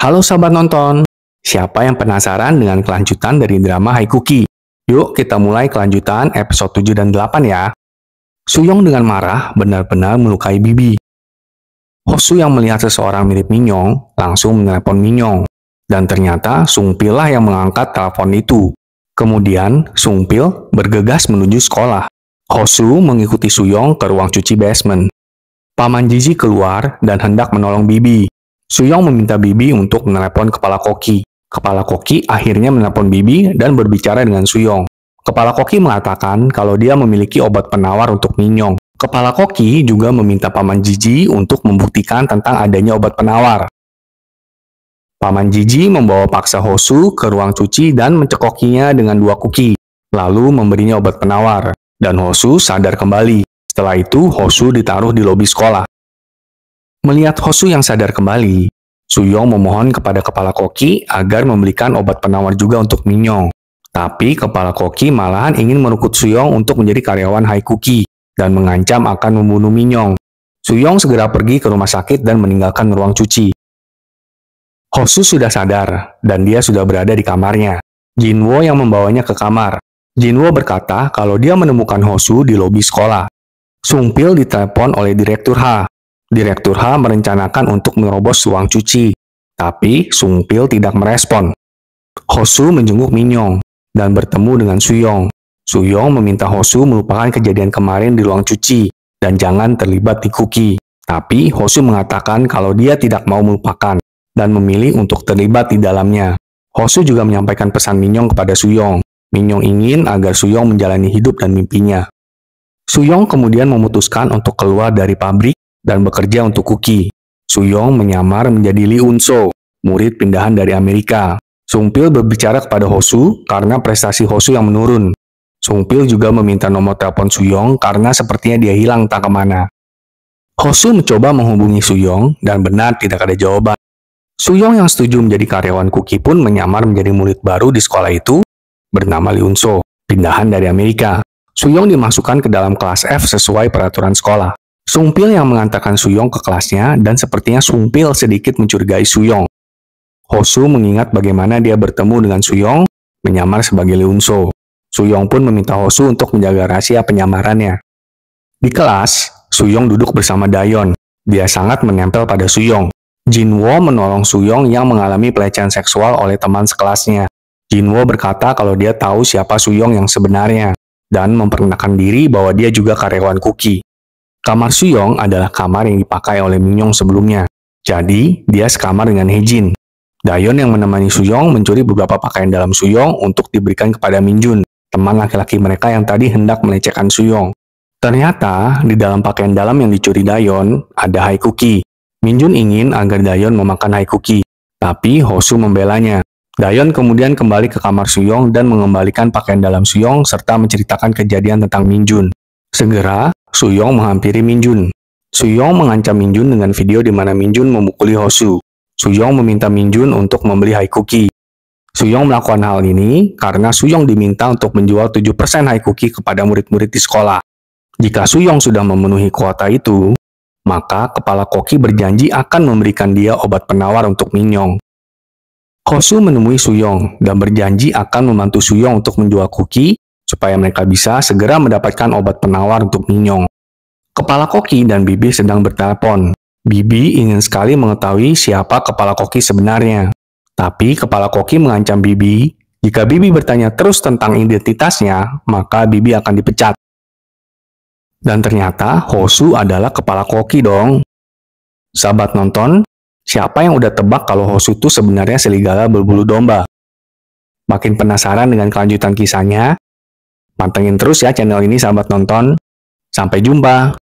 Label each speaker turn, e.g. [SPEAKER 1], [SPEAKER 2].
[SPEAKER 1] Halo sahabat nonton, siapa yang penasaran dengan kelanjutan dari drama Haikuki? Yuk kita mulai kelanjutan episode 7 dan 8 ya. Suyong dengan marah benar-benar melukai Bibi. Hosu yang melihat seseorang mirip Minyong langsung menelepon Minyong. Dan ternyata Sungpil lah yang mengangkat telepon itu. Kemudian Sungpil bergegas menuju sekolah. Hosu mengikuti Suyong ke ruang cuci basement. Paman Jiji keluar dan hendak menolong Bibi. Suyong meminta Bibi untuk menelepon Kepala Koki. Kepala Koki akhirnya menelepon Bibi dan berbicara dengan Suyong. Kepala Koki mengatakan kalau dia memiliki obat penawar untuk Minyong. Kepala Koki juga meminta Paman Jiji untuk membuktikan tentang adanya obat penawar. Paman Jiji membawa paksa Hosu ke ruang cuci dan mencekokinya dengan 2 kuki, lalu memberinya obat penawar, dan Hosu sadar kembali. Setelah itu, Hosu ditaruh di lobi sekolah. Melihat Hosu yang sadar kembali, Suyong memohon kepada Kepala Koki agar membelikan obat penawar juga untuk Minyong. Tapi Kepala Koki malahan ingin merekrut Suyong untuk menjadi karyawan Haikuki dan mengancam akan membunuh Minyong. Suyong segera pergi ke rumah sakit dan meninggalkan ruang cuci. Hosu sudah sadar dan dia sudah berada di kamarnya. Jinwo yang membawanya ke kamar. Jinwo berkata kalau dia menemukan Hosu di lobi sekolah. Sungpil ditelepon oleh Direktur H. Direktur H merencanakan untuk menerobos ruang cuci, tapi Sungpil tidak merespon. Hosu menjenguk Minyong dan bertemu dengan Suyong. Suyong meminta Hosu melupakan kejadian kemarin di ruang cuci dan jangan terlibat di Kuki. Tapi Hosu mengatakan kalau dia tidak mau melupakan dan memilih untuk terlibat di dalamnya. Hosu juga menyampaikan pesan Minyong kepada Suyong. Minyong ingin agar Suyong menjalani hidup dan mimpinya. Suyong kemudian memutuskan untuk keluar dari pabrik dan bekerja untuk Kuki. Suyong menyamar menjadi Lee Unso, murid pindahan dari Amerika. Sungpil berbicara kepada Hosu karena prestasi Hosu yang menurun. Sungpil juga meminta nomor telepon Suyong karena sepertinya dia hilang entah kemana. Hosu mencoba menghubungi Suyong dan benar tidak ada jawaban. Suyong yang setuju menjadi karyawan Kuki pun menyamar menjadi murid baru di sekolah itu bernama Lee Unso, pindahan dari Amerika. Suyong dimasukkan ke dalam kelas F sesuai peraturan sekolah. Sungpil yang mengantarkan Suyong ke kelasnya dan sepertinya Sungpil sedikit mencurigai Suyong. Hosu mengingat bagaimana dia bertemu dengan Suyong menyamar sebagai Lee Unso. Suyong pun meminta Hosu untuk menjaga rahasia penyamarannya. Di kelas, Suyong duduk bersama Dayon. Dia sangat menempel pada Suyong. Jinwo menolong Suyong yang mengalami pelecehan seksual oleh teman sekelasnya. Jinwo berkata kalau dia tahu siapa Suyong yang sebenarnya dan memperkenalkan diri bahwa dia juga karyawan Kuki. Kamar Suyong adalah kamar yang dipakai oleh Minyong sebelumnya. Jadi, dia sekamar dengan Hejin. Dayon yang menemani Suyong mencuri beberapa pakaian dalam Suyong untuk diberikan kepada Minjun, teman laki-laki mereka yang tadi hendak melecehkan Suyong. Ternyata, di dalam pakaian dalam yang dicuri Dayon, ada Haikuki. Minjun ingin agar Dayon memakan Haikuki, tapi Hosu membelanya. Dayon kemudian kembali ke kamar Suyong dan mengembalikan pakaian dalam Suyong serta menceritakan kejadian tentang Minjun. Segera, Suyong menghampiri Minjun. Suyong mengancam Minjun dengan video di mana Minjun memukuli Hosu. Suyong meminta Minjun untuk membeli Haikuki. Suyong melakukan hal ini karena Suyong diminta untuk menjual 7% Haikuki kepada murid-murid di sekolah. Jika Suyong sudah memenuhi kuota itu, maka Kepala Koki berjanji akan memberikan dia obat penawar untuk Minyong. Hosu menemui Suyong dan berjanji akan membantu Suyong untuk menjual kuki supaya mereka bisa segera mendapatkan obat penawar untuk Minyong. Kepala Koki dan Bibi sedang bertelepon. Bibi ingin sekali mengetahui siapa Kepala Koki sebenarnya. Tapi Kepala Koki mengancam Bibi, jika Bibi bertanya terus tentang identitasnya, maka Bibi akan dipecat. Dan ternyata Hosu adalah Kepala Koki dong. Sahabat nonton, siapa yang udah tebak kalau Hosu itu sebenarnya serigala berbulu domba? Makin penasaran dengan kelanjutan kisahnya? Pantengin terus ya channel ini sahabat nonton. Sampai jumpa.